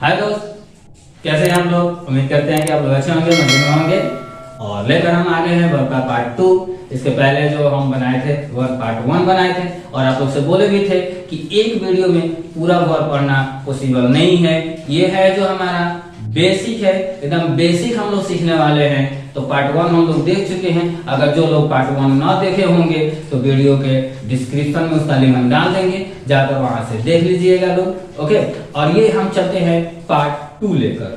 हाय दोस्त, कैसे हैं हम लोग। उम्मीद करते हैं कि आप लोग अच्छे होंगे, मजे में होंगे। और लेकर हम आ गए हैं वर्क का पार्ट 2। इसके पहले जो हम बनाए थे वर्क पार्ट 1 बनाए थे, और आप लोग से बोले भी थे कि एक वीडियो में पूरा वर्क पढ़ना पॉसिबल नहीं है। ये है जो हमारा बेसिक है, एकदम बेसिक हम लोग सीखने वाले हैं। तो पार्ट 1 हम लोग देख चुके हैं। अगर जो लोग पार्ट 1 ना देखे होंगे तो वीडियो के डिस्क्रिप्शन में उसका लिंक हम डाल देंगे, जाकर वहां से देख लीजिएगा लोग। ओके, और ये हम चलते हैं पार्ट 2 लेकर।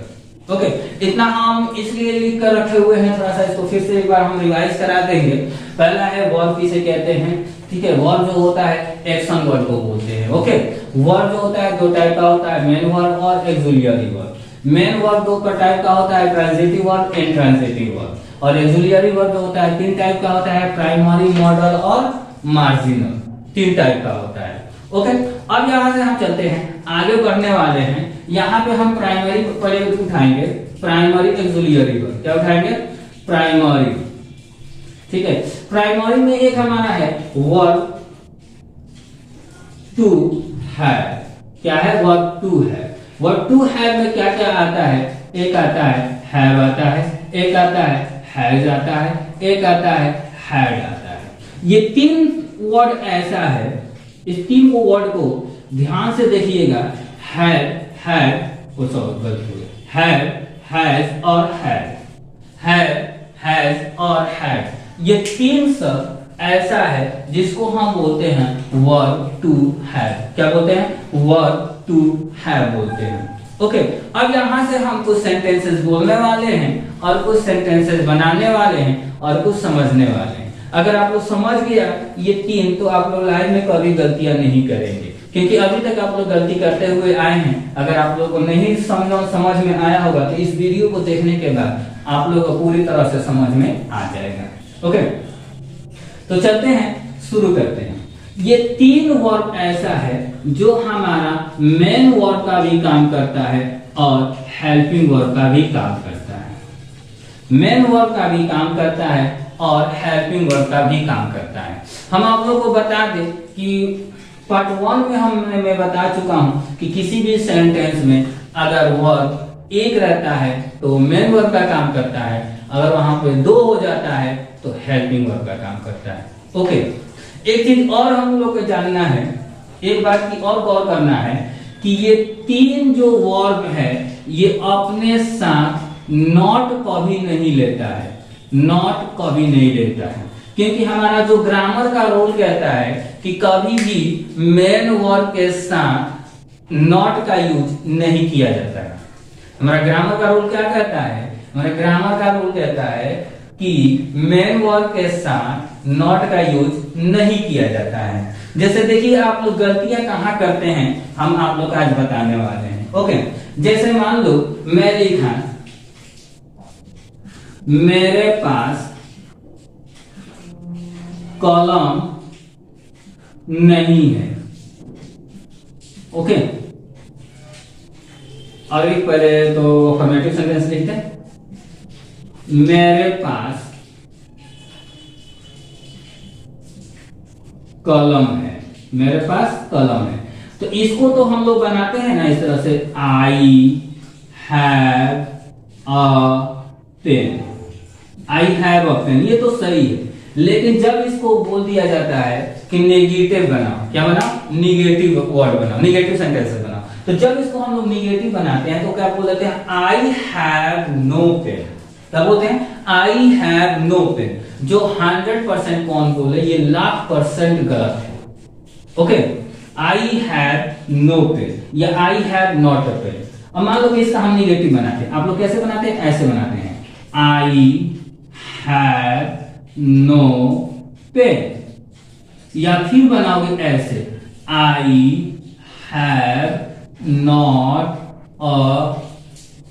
ओके, इतना हम इसलिए लिख कर रखे हुए हैं, थोड़ा सा इसको फिर से एक बार हम रिवाइज करा देंगे। पहला है वर्ब, किसे कहते हैं। ठीक है, वर्ब जो होता है एक्शन वर्ब को बोलते हैं। ओके, वर्ब जो होता है दो टाइप का होता है, मेन वर्ब और एक्सुलियरी वर्ब। मेन वर्ब दो टाइप का होता है, ट्रांजिटिव वर्ब, इंट्रांजिटिव वर्ब। और एक्सुलियरी वर्ब जो होता है तीन टाइप का होता है, प्राइमरी, मॉडल और मार्जिनल। तीन टाइप का होता है। ओके, अब यहां से हम चलते हैं, आगे बढ़ने वाले हैं। यहाँ पे हम प्राइमरी पहले उठाएंगे, प्राइमरी एक्सुलियरी वर्ब। क्या उठाएंगे? प्राइमरी। ठीक है, प्राइमरी में एक हमारा है वर्ब टू हैव। क्या है? Verb to have. Verb to have में क्या क्या आता है? एक आता है हैव आता है, एक आता है हैज आता है, एक आता है हैड आता है। ये तीन वर्ड ऐसा है, इस तीन को वर्ड को ध्यान से देखिएगा। हैड, हैड, हैड, हैज और हैड, हैड, हैज और हैड। ये तीन शब्द ऐसा है जिसको हम बोलते हैं वर्ब टू हैव। क्या बोलते हैं? वर्ब टू हैव बोलते हैं। ओके, अब यहां से हम कुछ सेंटेंसेस बोलने वाले हैं और कुछ सेंटेंसेस बनाने वाले हैं और कुछ समझने वाले हैं। अगर आप लोग समझ गया ये तीन, तो आप लोग लाइफ में कभी गलतियां नहीं करेंगे, क्योंकि अभी तक आप लोग गलती करते हुए आए हैं। अगर आप लोग को नहीं समझ में आया होगा तो इस वीडियो को देखने के बाद आप लोग को पूरी तरह से समझ में आ जाएगा। ओके, तो चलते हैं, शुरू करते हैं। ये तीन वर्ब ऐसा है जो हमारा मेन वर्ब का भी काम करता है और हेल्पिंग वर्ब का भी काम करता है। मेन वर्ब का भी काम करता है और हेल्पिंग वर्ब का भी काम करता है। हम आप लोगों को बता दें कि पार्ट 1 में मैं बता चुका हूं कि किसी भी सेंटेंस में अगर वर्ब एक रहता है तो मेन वर्ब का काम करता है, अगर वहां पे दो हो जाता है तो हेल्पिंग वर्ब का काम करता है। ओके, एक चीज और हम लोग को जानना है, एक बात की और गौर करना है कि ये तीन जो वर्ब है ये अपने साथ नॉट कभी नहीं लेता है। नॉट कभी नहीं लेता है, क्योंकि हमारा जो ग्रामर का रूल कहता है कि कभी भी मेन वर्ब के साथ नॉट का यूज नहीं किया जाता है। हमारा ग्रामर का रूल क्या कहता है? हमारा ग्रामर का रूल कहता है कि मेन वर्ब के साथ नॉट का यूज नहीं किया जाता है। जैसे देखिए आप लोग गलतियां कहां करते हैं, हम आप लोग आज बताने वाले हैं। ओके, जैसे मान लो मैं लिखा मेरे पास कलम नहीं है। ओके, और एक पहले तो अफर्मेटिव सेंटेंस लिखते हैं। मेरे पास कलम है, मेरे पास कलम है। तो इसको तो हम लोग बनाते हैं ना इस तरह से, I have a pen. I have a pen, ये तो सही है। लेकिन जब इसको बोल दिया जाता है कि नेगेटिव बनाओ, क्या बनाओ? निगेटिव वर्ड बनाओ, निगेटिव सेंटेंस बनाओ। तो जब इसको हम लोग निगेटिव बनाते हैं तो क्या बोल देते हैं? I have no pen. क्या बोलते हैं? I have no pen. जो 100% कौन बोले, ये 1,00,000% गलत है। Okay, I have no pen या I have not a pen. अब मान लो कि इसका हम निगेटिव बनाते हैं। आप लोग कैसे बनाते हैं? ऐसे बनाते हैं, आई हैव नो पेन। या फिर बनाओगे ऐसे, I have not a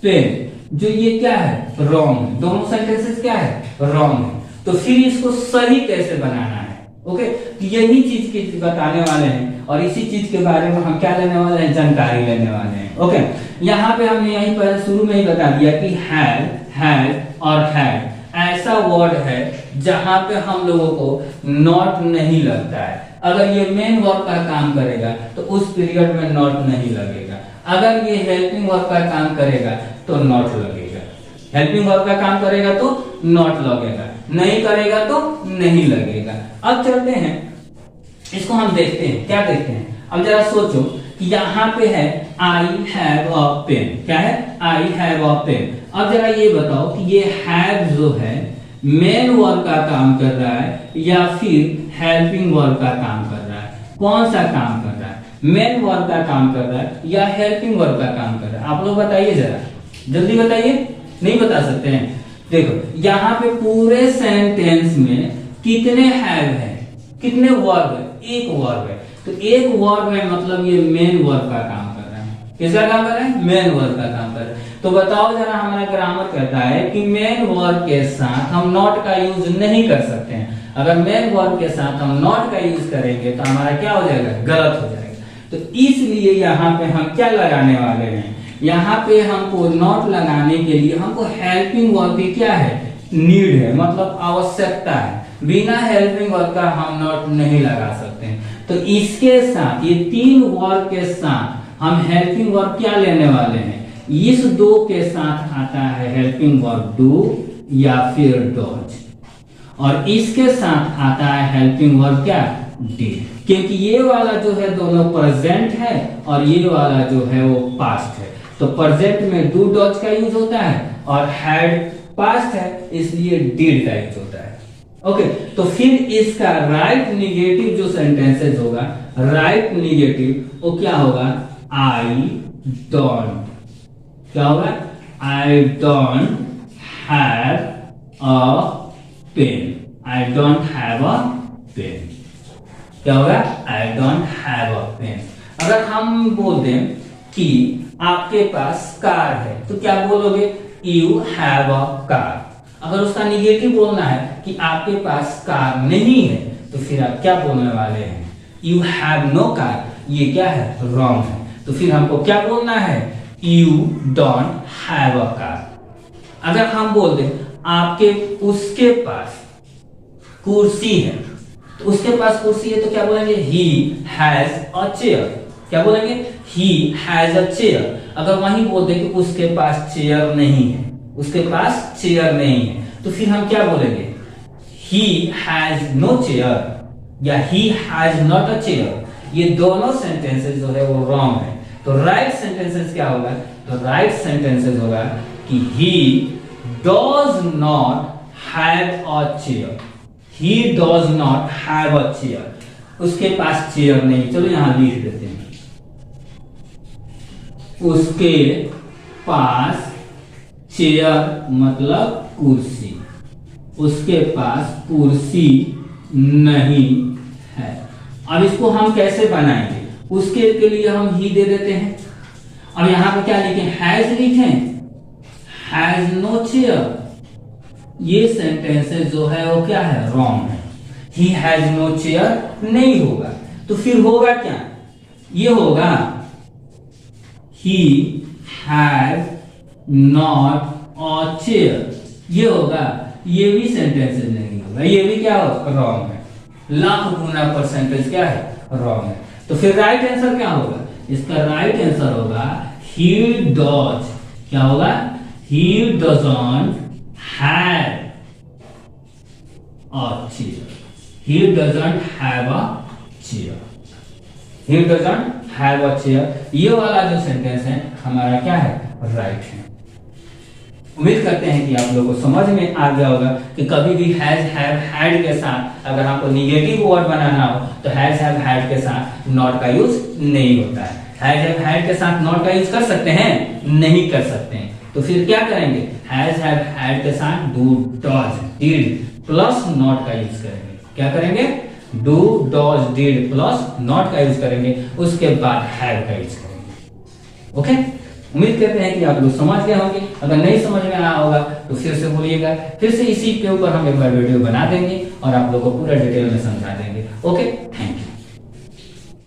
pen. जो ये क्या है? रॉन्ग है। दोनों सेंटेंसेस क्या है? रॉन्ग है। तो फिर इसको सही कैसे बनाना है? ओके, तो यही चीज की बताने वाले हैं और इसी चीज के बारे में हम क्या लेने वाले हैं? जानकारी लेने वाले हैं। ओके, यहाँ पे हमने यहीं पर शुरू में ही बता दिया कि हैव, हैज और हैड ऐसा वर्ड है जहां पे हम लोगों को नॉट नहीं लगता है। अगर ये मेन वर्ब का काम करेगा तो उस पीरियड में नॉट नहीं लगेगा। अगर ये हेल्पिंग वर्ब का काम करेगा तो नॉट लगेगा। हेल्पिंग वर्ब का काम करेगा तो नॉट लगेगा, नहीं करेगा तो नहीं लगेगा। अब चलते हैं, इसको हम देखते हैं, क्या देखते हैं। अब जरा सोचो कि यहाँ पे है आई हैव अ पेन, क्या है, आई हैव अ पेन। अब जरा ये बताओ कि ये हैव जो है मेन वर्ब का काम कर रहा है या फिर हेल्पिंग वर्ब का काम कर रहा है? कौन सा काम कर रहा है? मेन वर्ब का काम कर रहा है या हेल्पिंग वर्ब का काम कर रहा है? आप लोग बताइए जरा, जल्दी बताइए। नहीं बता सकते हैं? देखो यहाँ पे पूरे सेंटेंस में कितने हैव है, कितने वर्ब है? एक वर्ब है। तो एक वर्ब है मतलब ये मेन वर्ब का काम कर रहा है। किसका काम कर रहा है? मेन वर्ब का काम कर रहा है। तो बताओ जरा, हमारा ग्रामर कहता है कि मेन वर्ब के साथ हम नॉट का यूज नहीं कर सकते हैं। अगर मेन वर्ब के साथ हम नॉट का यूज करेंगे तो हमारा क्या हो जाएगा? गलत हो जाएगा। तो इसलिए यहाँ पे हम क्या लगाने वाले हैं? यहाँ पे हमको नॉट लगाने के लिए हमको हेल्पिंग वर्ब की क्या है? नीड है, मतलब आवश्यकता है। बिना हेल्पिंग वर्ब का हम नॉट नहीं लगा सकते हैं। तो इसके साथ, ये तीन वर्ब के साथ हम हेल्पिंग वर्ब क्या लेने वाले हैं? इस दो के साथ आता है हेल्पिंग वर्ब डू या फिर डज, और इसके साथ आता है हेल्पिंग वर्ब क्या? डिड। क्योंकि ये वाला जो है दोनों प्रेजेंट है और ये वाला जो है वो पास्ट है। तो प्रेजेंट में डू डज का यूज होता है और हैड पास्ट है, इसलिए डिड का यूज होता है। ओके, तो फिर इसका राइट निगेटिव जो सेंटेंसेस होगा, राइट निगेटिव वो क्या होगा? I don't. क्या होगा? I don't have a pen. I don't have a pen. क्या होगा? I don't have a pen. अगर हम बोल दें कि आपके पास कार है तो क्या बोलोगे? You have a car. अगर उसका निगेटिव बोलना है कि आपके पास कार नहीं है तो फिर आप क्या बोलने वाले हैं? You have no car. ये क्या है? रॉन्ग है। तो फिर हमको क्या बोलना है? You don't have a car. अगर हम बोल दें आपके उसके पास कुर्सी है, तो उसके पास कुर्सी है तो क्या बोलेंगे? He has a chair. क्या बोलेंगे? He has a chair. अगर वहीं बोल दें कि उसके पास चेयर नहीं है, उसके पास चेयर नहीं है, तो फिर हम क्या बोलेंगे? ही हैज नो चेयर या he has not a chair. ये दोनों सेंटेंसेस जो है वो रॉन्ग है। तो राइट सेंटेंसेस क्या होगा? तो राइट सेंटेंसेस होगा कि he does not have a chair. He does not have a chair. उसके पास चेयर नहीं। चलो यहां लिख देते हैं, उसके पास चेयर मतलब कुर्सी, उसके पास कुर्सी नहीं है। अब इसको हम कैसे बनाएंगे? उसके के लिए हम ही दे देते हैं। अब यहां पे क्या लिखें? हैज लिखें, हैज नो चेयर। ये सेंटेंसेस जो है वो क्या है? रॉन्ग है। ही हैज नो चेयर नहीं होगा। तो फिर होगा क्या? ये होगा he has not a chair. ये होगा, ये भी सेंटेंसेस नहीं होगा, ये भी क्या रॉन्ग है। लाख गुना परसेंटेज क्या है? रॉन्ग है। तो फिर राइट आंसर क्या होगा? इसका राइट आंसर होगा ही डज। क्या होगा? He doesn't have a chair. He doesn't have a chair. He doesn't have a chair. ये वाला जो सेंटेंस है हमारा क्या है? राइट है। उम्मीद करते हैं कि आप लोगों को समझ में आ गया होगा कि कभी भी हैज हैव हैड के साथ अगर आपको निगेटिव वर्ड बनाना हो तो हैज हैव हैड के साथ नॉट का यूज नहीं होता है। हैज हैव हैड के साथ नॉट का यूज कर सकते हैं? नहीं कर सकते हैं। तो फिर क्या करेंगे? हैज हैव हैड के साथ do does did plus not का यूज करेंगे। क्या करेंगे? Do does did plus not का यूज करेंगे, उसके बाद हैव का यूज करेंगे। ओके, उम्मीद करते हैं कि आप लोग समझ गए होंगे। अगर नहीं समझ में आया होगा तो फिर से बोलिएगा, फिर से इसी के ऊपर हम एक बार वीडियो बना देंगे और आप लोगों को पूरा डिटेल में समझा देंगे। Okay, thank you.